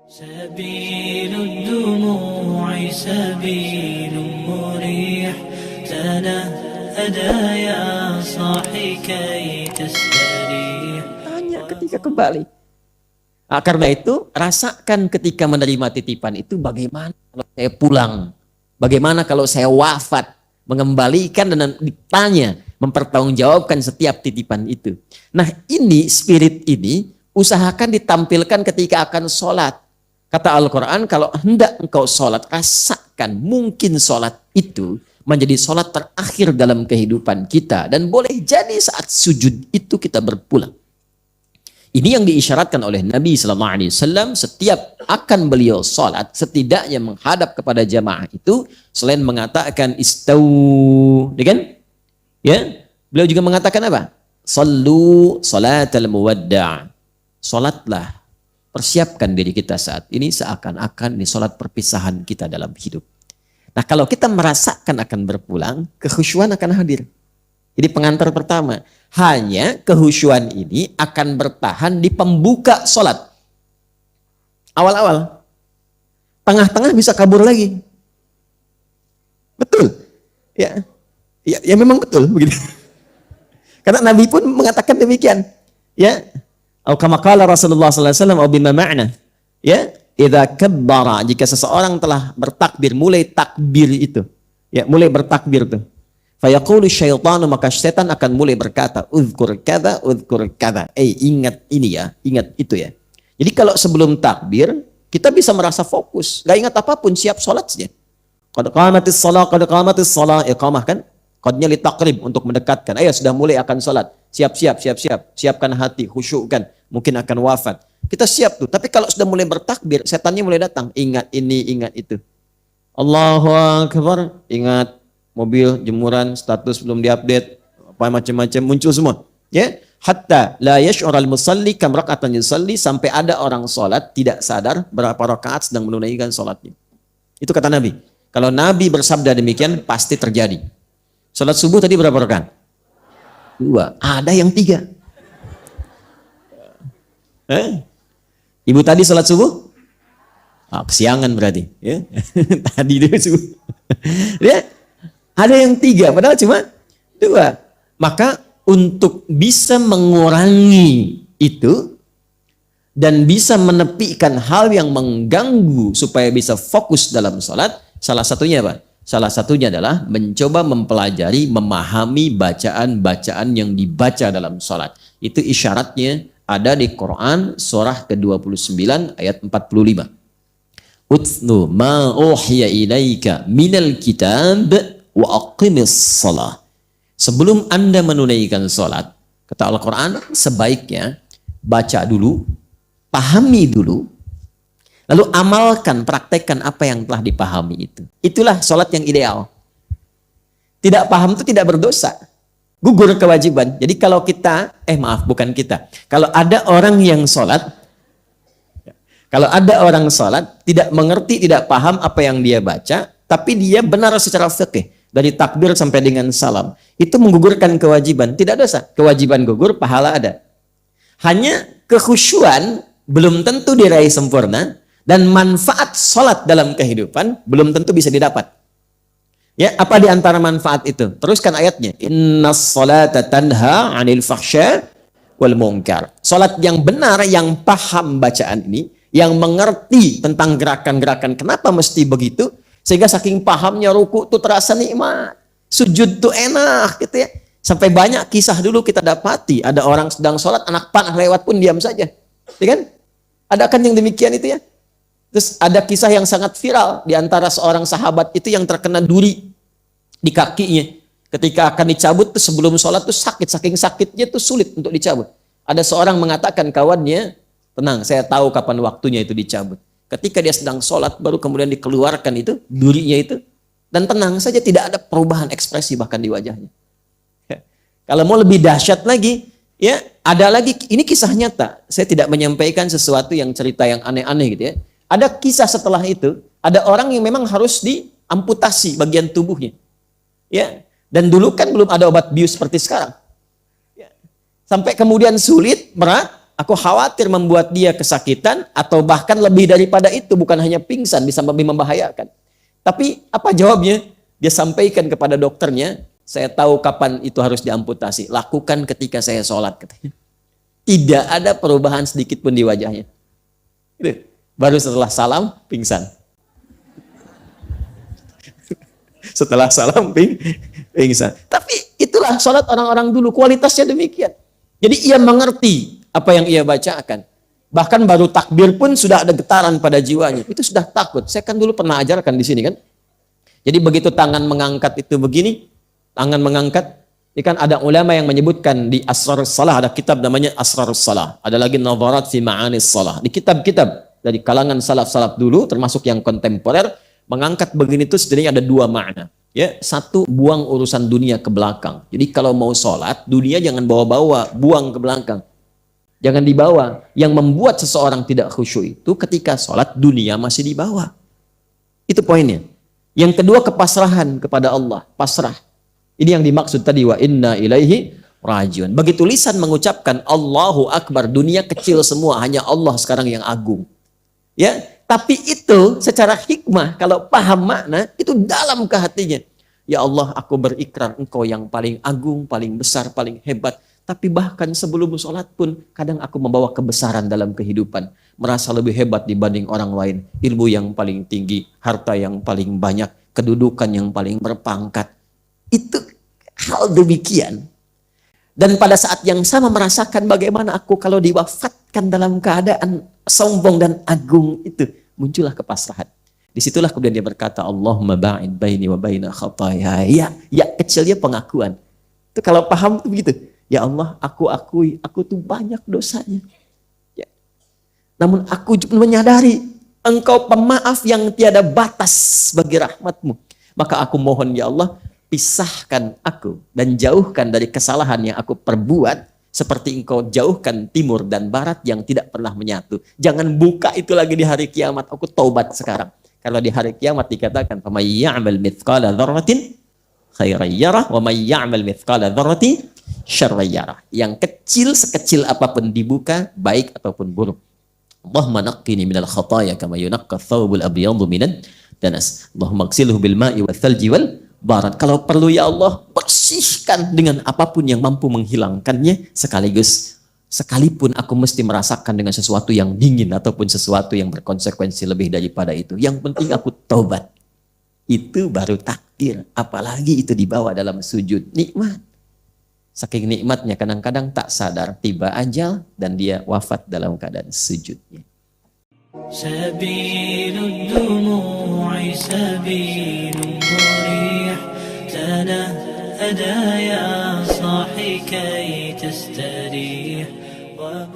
سبيل الدموع سبيل مريح تنهدى يا صاحي كي تستريح. Tanya ketika kembali. Nah, karena itu rasakan ketika menerima titipan itu bagaimana kalau saya pulang, bagaimana kalau saya wafat, mengembalikan dan ditanya, mempertanggungjawabkan setiap titipan itu. Nah ini spirit ini usahakan ditampilkan ketika akan sholat. Kata Al-Quran, kalau hendak engkau sholat, rasakan mungkin sholat itu menjadi sholat terakhir dalam kehidupan kita. Dan boleh jadi saat sujud itu kita berpulang. Ini yang diisyaratkan oleh Nabi SAW setiap akan beliau sholat, setidaknya menghadap kepada jamaah itu, selain mengatakan istau, kan? Ya, beliau juga mengatakan apa? Sallu salatal muwadda'. Sholatlah, persiapkan diri kita saat ini seakan-akan ini sholat perpisahan kita dalam hidup. Nah kalau kita merasakan akan berpulang, kekhusyuan akan hadir. Jadi pengantar pertama, hanya kehusyuan ini akan bertahan di pembuka sholat. Awal-awal. Tengah-tengah bisa kabur lagi. Betul. Ya memang betul begitu. Karena Nabi pun mengatakan demikian. Ya. Atau kama qala Rasulullah sallallahu alaihi wasallam, atau bima ma'na. Ya, idza kabbara, jika seseorang telah bertakbir, mulai takbir itu. Ya, mulai bertakbir itu. Fayaqulu syaitanu, maka setan akan mulai berkata, uzkur kada, ingat ini ya, ingat itu ya. Jadi kalau sebelum takbir, kita bisa merasa fokus, gak ingat apapun, siap sholat saja. Qad qamatis shalah, iqamah kan? Qadnya li taqrib, untuk mendekatkan. Ayo sudah mulai akan sholat, siap-siap, siapkan hati, khusyukkan, mungkin akan wafat. Kita siap tuh, tapi kalau sudah mulai bertakbir, setannya mulai datang, ingat ini, ingat itu. Allahu Akbar, ingat mobil, jemuran, status belum diupdate, apa macam-macam muncul semua. Ya, hatta la yash'ural musalli kam raka'atan yusalli, sampai ada orang salat tidak sadar berapa rakaat sedang menunaikan salatnya. Itu kata Nabi. Kalau Nabi bersabda demikian pasti terjadi. Salat subuh tadi berapa rakaat? 2. Ada yang 3. Ibu tadi salat subuh? Kesiangan berarti, ya. Tadi dia subuh. Ya. Ada yang 3, padahal cuma 2. Maka untuk bisa mengurangi itu dan bisa menepikan hal yang mengganggu supaya bisa fokus dalam sholat, salah satunya apa? Salah satunya adalah mencoba mempelajari, memahami bacaan-bacaan yang dibaca dalam sholat. Itu isyaratnya ada di Quran surah ke-29 ayat 45. Utlu ma uhiya ilaika minal kitab wa aqimis shalah. Sebelum Anda menunaikan salat, kata Al-Quran, sebaiknya baca dulu, pahami dulu, lalu amalkan, praktekkan apa yang telah dipahami itu. Itulah salat yang ideal. Tidak paham itu tidak berdosa. Gugur kewajiban. Jadi kalau kita, bukan kita. Kalau ada orang yang salat, tidak mengerti, tidak paham apa yang dia baca, tapi dia benar secara fikih, dari takbir sampai dengan salam, itu menggugurkan kewajiban, tidak dosa. Kewajiban gugur, pahala ada. Hanya kekhusyuan belum tentu diraih sempurna, dan manfaat sholat dalam kehidupan belum tentu bisa didapat. Ya, apa di antara manfaat itu? Teruskan ayatnya. Innas sholata tanha 'anil fahsya wal munkar. Sholat yang benar, yang paham bacaan ini, yang mengerti tentang gerakan-gerakan kenapa mesti begitu, sehingga saking pahamnya ruku tuh terasa nikmat, sujud tuh enak gitu ya. Sampai banyak kisah dulu kita dapati, ada orang sedang sholat, anak panah lewat pun diam saja, ya kan? Ada kan yang demikian itu ya. Terus ada kisah yang sangat viral di antara seorang sahabat itu yang terkena duri di kakinya. Ketika akan dicabut tuh sebelum sholat tuh sakit, saking sakitnya tuh sulit untuk dicabut. Ada seorang mengatakan kawannya, tenang, saya tahu kapan waktunya itu dicabut. Ketika dia sedang sholat, baru kemudian dikeluarkan itu, durinya itu, dan tenang saja, tidak ada perubahan ekspresi bahkan di wajahnya. Ya. Kalau mau lebih dahsyat lagi, ya ada lagi, ini kisah nyata. Saya tidak menyampaikan sesuatu yang cerita yang aneh-aneh gitu ya. Ada kisah setelah itu, ada orang yang memang harus diamputasi bagian tubuhnya. Ya, dan dulu kan belum ada obat bius seperti sekarang. Ya. Sampai kemudian sulit, berat, Aku khawatir membuat dia kesakitan atau bahkan lebih daripada itu, bukan hanya pingsan, bisa lebih membahayakan. Tapi apa jawabnya? Dia sampaikan kepada dokternya, saya tahu kapan itu harus diamputasi. Lakukan ketika saya sholat, katanya. Tidak ada perubahan sedikit pun di wajahnya. Gitu. Baru setelah salam, pingsan. Setelah salam, pingsan. Tapi itulah sholat orang-orang dulu, kualitasnya demikian. Jadi ia mengerti apa yang ia bacakan. Bahkan baru takbir pun sudah ada getaran pada jiwanya. Itu sudah takut. Saya kan dulu pernah ajarkan di sini kan. Jadi begitu tangan mengangkat itu begini, tangan mengangkat, ini kan ada ulama yang menyebutkan di Asrarus Salah, ada kitab namanya Asrarus Salah. Ada lagi Nadharat fi Ma'anis Salah. Di kitab-kitab dari kalangan salaf-salaf dulu, termasuk yang kontemporer, mengangkat begini itu sebenarnya ada dua makna. Ya, satu, buang urusan dunia ke belakang. Jadi kalau mau sholat, dunia jangan bawa-bawa, buang ke belakang. Jangan dibawa. Yang membuat seseorang tidak khusyuk itu ketika sholat, dunia masih dibawa. Itu poinnya. Yang kedua, kepasrahan kepada Allah. Pasrah. Ini yang dimaksud tadi, wa inna ilaihi rajiun. Begitu lisan mengucapkan Allahu Akbar, dunia kecil semua, hanya Allah sekarang yang agung. Ya, tapi itu secara hikmah, kalau paham makna, itu dalam ke hatinya. Ya Allah, aku berikrar Engkau yang paling agung, paling besar, paling hebat. Tapi bahkan sebelum sholat pun, kadang aku membawa kebesaran dalam kehidupan. Merasa lebih hebat dibanding orang lain. Ilmu yang paling tinggi, harta yang paling banyak, kedudukan yang paling berpangkat. Itu hal demikian. Dan pada saat yang sama merasakan bagaimana aku kalau diwafatkan dalam keadaan sombong dan agung itu. Muncullah kepasrahan. Disitulah kemudian dia berkata, Allahumma ba'id baini wa baina khataya. Ya kecilnya pengakuan. Itu kalau paham itu begitu. Ya Allah, aku akui, aku tuh banyak dosanya. Ya. Namun aku menyadari, Engkau pemaaf yang tiada batas bagi rahmatmu. Maka aku mohon ya Allah, pisahkan aku dan jauhkan dari kesalahan yang aku perbuat, seperti Engkau jauhkan timur dan barat yang tidak pernah menyatu. Jangan buka itu lagi di hari kiamat, aku taubat sekarang. Kalau di hari kiamat dikatakan, فَمَنْ يَعْمَلْ مِثْقَالَ ذَرَّةٍ خَيْرًا يَرَهُ وَمَنْ يَعْمَلْ مِثْقَالَ ذَرَّةٍ شَرًّا يَرَهُ. Yang kecil sekecil apapun dibuka, baik ataupun buruk. Allahumma naqqini minal khataya kama yunaqqa thawbul abyadu minad danas. Allahumma ighsilhu bil ma'i wal thalji wal barat. Kalau perlu ya Allah, bersihkan dengan apapun yang mampu menghilangkannya, sekaligus sekalipun aku mesti merasakan dengan sesuatu yang dingin ataupun sesuatu yang berkonsekuensi lebih daripada itu. Yang penting aku taubat. Itu baru takdir. Apalagi itu dibawa dalam sujud. Nikmat. Saking nikmatnya kadang-kadang tak sadar tiba ajal dan dia wafat dalam keadaan sujudnya. Sabilud dumu'i sabilun murih tanahada ya sahi kay tastarih wa